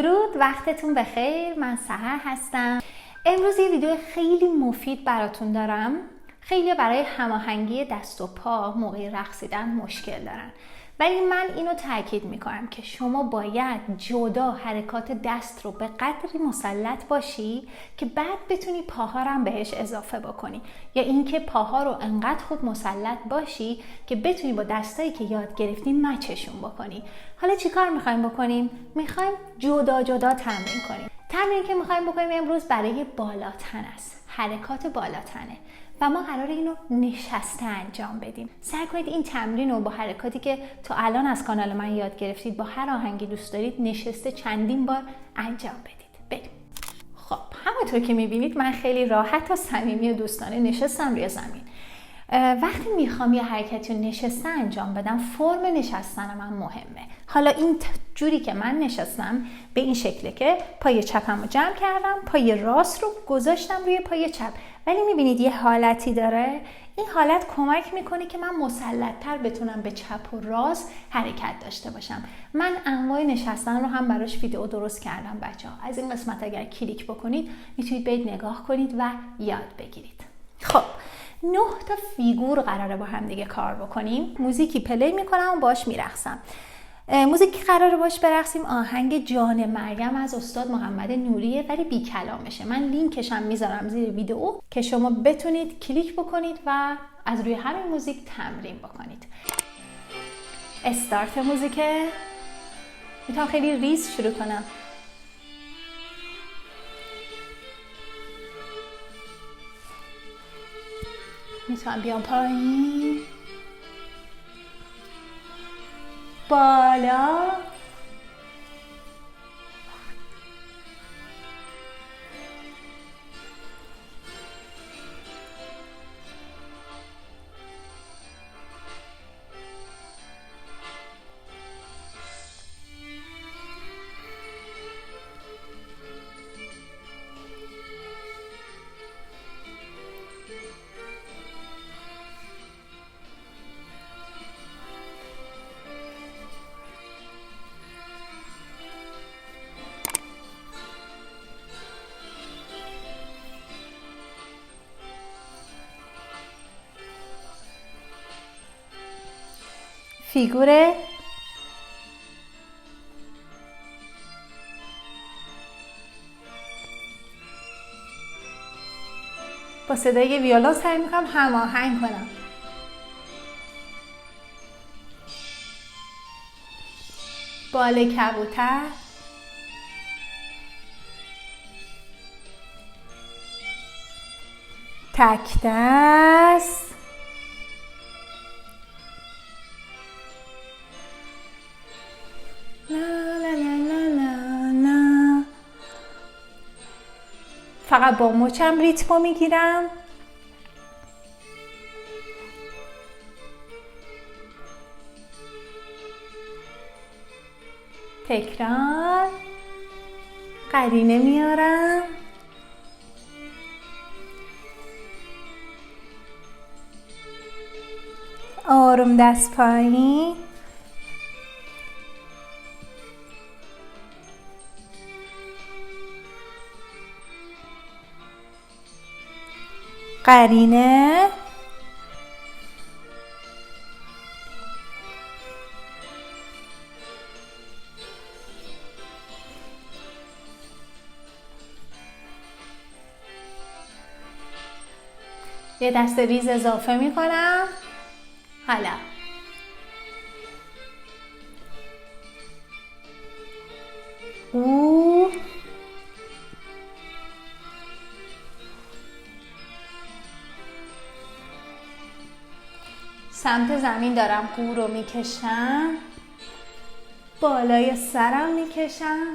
درود، وقتتون بخیر. من سحر هستم. امروز یه ویدیو خیلی مفید براتون دارم. خیلی برای هماهنگی دست و پا موقع رقصیدن مشکل دارن، ولی من اینو تاکید میکنم که شما باید جدا حرکات دست رو به قدری مسلط باشی که بعد بتونی پاها رو هم بهش اضافه بکنی، یا اینکه پاها رو انقدر خوب مسلط باشی که بتونی با دستایی که یاد گرفتی مچشون بکنی. حالا چی کار میخوایم بکنیم؟ میخوایم جدا جدا تمرین کنیم. تمرین که میخوایم بکنیم امروز برای بالاتن است، حرکات بالاتنه و ما قراره اینو نشسته انجام بدیم. سعی کنید این تمرین رو با حرکاتی که تا الان از کانال من یاد گرفتید با هر آهنگی دوست دارید نشسته چندین بار انجام بدید. بریم. خب همونطور که میبینید من خیلی راحت و صمیمی و دوستانه نشستم روی زمین. وقتی میخوام یه حرکتی رو نشسته انجام بدم، فرم نشستن من مهمه. حالا این جوری که من نشستم به این شکله که پای چپم رو جمع کردم، پای راست رو گذاشتم روی پای چپ، ولی میبینید یه حالتی داره. این حالت کمک میکنه که من مسلط‌تر بتونم به چپ و راست حرکت داشته باشم. من انواع نشستن رو هم براش ویدیو درست کردم بچه‌ها. از این قسمت اگر کلیک بکنید میتونید برید نگاه کنید و یاد بگیرید. خب 9 تا فیگور قراره با هم دیگه کار بکنیم. موزیکی پلی میکنم و باش میرقصم. موزیکی قراره باش برقصیم آهنگ جان مریم از استاد محمد نوریه، ولی بی کلامشه. من لینکش هم میذارم زیر ویدیو که شما بتونید کلیک بکنید و از روی همین موزیک تمرین بکنید. استارت موزیکه. میتونم خیلی ریز شروع کنم. میتونم بیام پایین، بالا، فیگوره، با صدای ویولون سعی میکنم هماهنگ کنم. بال کبوتر، تک دست، فقط با مچم ریتمو میگیرم. تکرار. قرینه میارم. آروم دست پایین. قرینه. یه دست ریز اضافه می کنم. حالا سمت زمین دارم قو رو میکشم، بالای سرم میکشم.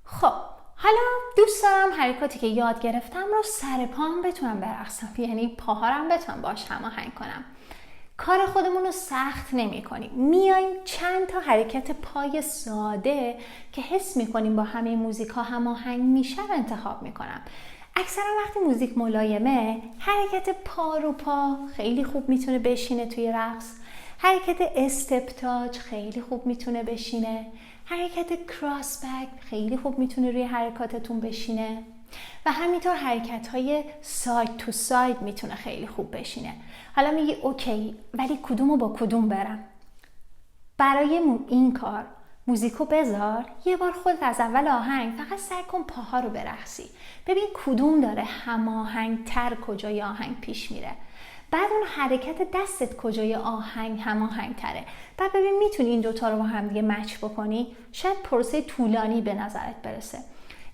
خب حالا دوست دارم حرکاتی که یاد گرفتم رو سر پام بتونم برقصم، یعنی پاهارم بتونم باش هماهنگ کنم. کار خودمون رو سخت نمی کنیم. میایم چند تا حرکت پای ساده که حس میکنیم با همه موزیک ها هماهنگ میشه رو انتخاب میکنم. اکثرا وقتی موزیک ملایمه حرکت پا رو پا خیلی خوب میتونه بشینه توی رقص. حرکت استپ تاچ خیلی خوب میتونه بشینه. حرکت کراس بک خیلی خوب میتونه روی حرکاتتون بشینه و همینطور حرکت های ساید تو ساید میتونه خیلی خوب بشینه. حالا میگی اوکی ولی کدومو با کدوم برم؟ برای این کار موزیکو بذار، یه بار خود از اول آهنگ فقط سعی کن پاها رو برقصی، ببین کدوم داره هماهنگ تر کجای آهنگ پیش میره. بعد اون حرکت دستت کجای آهنگ هماهنگ تره، بعد ببین میتونی این دوتا رو با هم دیگه مچ بکنی. شاید پروسه طولانی به نظرت برسه.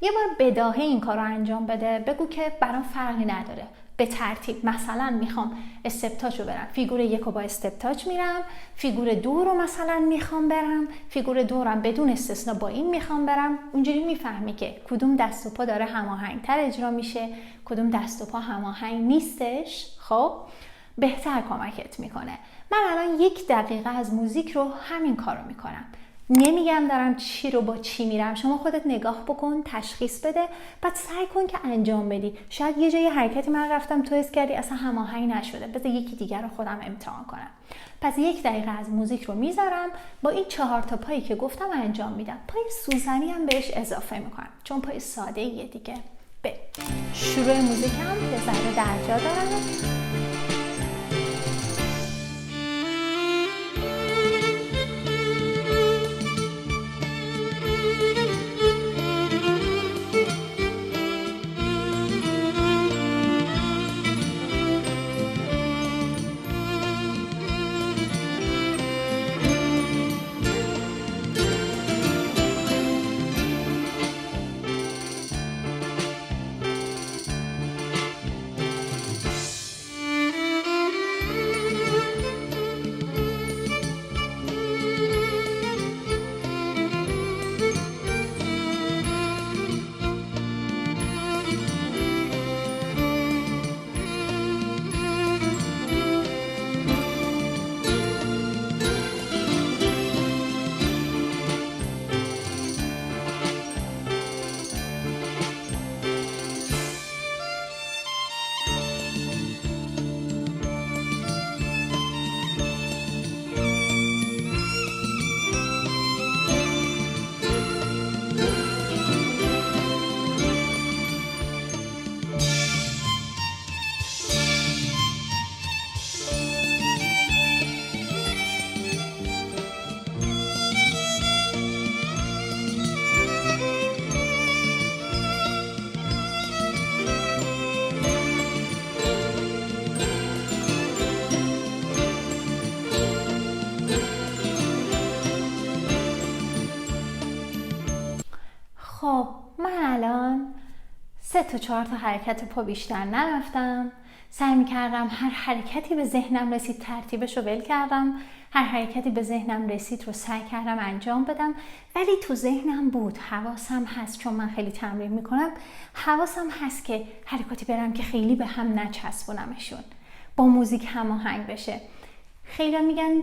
یه بار بداهه این کار رو انجام بده، بگو که برام فرقی نداره، به ترتیب مثلا میخوام استپ تاچ رو برم، فیگور 1 رو با استپ تاچ میرم، فیگور 2 رو مثلا میخوام برم، فیگور 2 رو بدون استثنا با این میخوام برم. اونجوری میفهمی که کدوم دست و پا داره هماهنگ تر اجرا میشه، کدوم دست و پا هماهنگ نیستش. خب بهتر کمکت میکنه. من الان 1 دقیقه از موزیک رو همین کارو میکنم. نمیگم دارم چی رو با چی میرم، شما خودت نگاه بکن، تشخیص بده، بعد سعی کن که انجام بدی. شاید یه جای حرکتی من رفتم تو حس کردی اصلا هماهنگ نشده، بذار یکی دیگر رو خودم امتحان کنم. پس 1 دقیقه از موزیک رو میذارم، با این 4 تا پایی که گفتم انجام میدم. پای سوزنی هم بهش اضافه میکنم چون پای ساده یه دیگه. به شروع موزیکم یه ذره درجا دارم. خب من الان 3 تا 4 تا حرکت پا بیشتر نرفتم. سعی می‌کردم هر حرکتی به ذهنم رسید ترتیبش رو ول کردم، هر حرکتی به ذهنم رسید رو سعی کردم انجام بدم، ولی تو ذهنم بود، حواسم هست، چون من خیلی تمرین میکنم، حواسم هست که حرکاتی برم که خیلی به هم نچسبونمشون، با موزیک هماهنگ بشه. خیلی میگن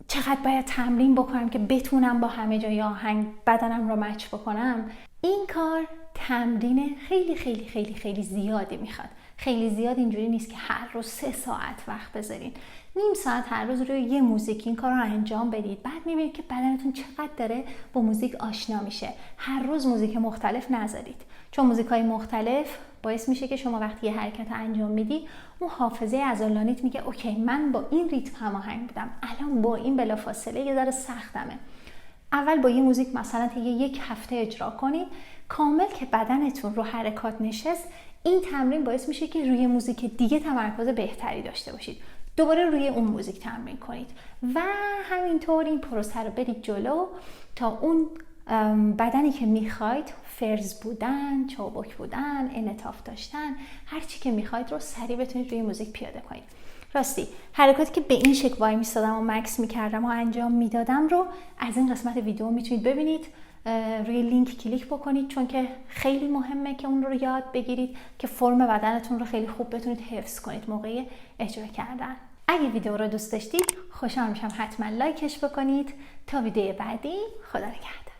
چقدر باید تمرین بکنم که بتونم با همه جای آهنگ بدنم رو مچ بکنم. این کار تمرین خیلی خیلی خیلی خیلی زیادی میخواد. خیلی زیاد اینجوری نیست که هر روز 3 ساعت وقت بذارین. نیم ساعت هر روز روی یه موزیک این کار رو انجام بدید. بعد میبینید که بدنتون چقدر داره با موزیک آشنا میشه. هر روز موزیک مختلف نذارید. چون موزیکای مختلف باعث میشه که شما وقتی یه حرکت انجام میدی، اون حافظه عضلانیت میگه اوکی من با این ریتم هماهنگ بودم، الان با این بلافاصله یه ذره سختمه. اول با یه موزیک مثلا تا 1 هفته اجرا کنید، کامل که بدنتون رو حرکات نشست. این تمرین باعث میشه که روی موزیک دیگه تمرکز بهتری داشته باشید. دوباره روی اون موزیک تمرین کنید و همینطور این پروسه رو برید جلو تا اون بدنی که میخواید، فرز بودن، چابک بودن، انعطاف داشتن، هر چی که میخواید رو سریع بتونید روی موزیک پیاده کنید. راستی حرکاتی که به این شکل وای میستادم و مکس میکردم و انجام میدادم رو از این قسمت ویدیو میتونید ببینید. روی لینک کلیک بکنید چون که خیلی مهمه که اون رو یاد بگیرید که فرم بدنتون رو خیلی خوب بتونید حفظ کنید موقع اجرا کردن. اگه ویدیو رو دوست داشتید خوشحال میشم حتما لایکش بکنید. تا ویدیو بعدی، خدا نگهدار.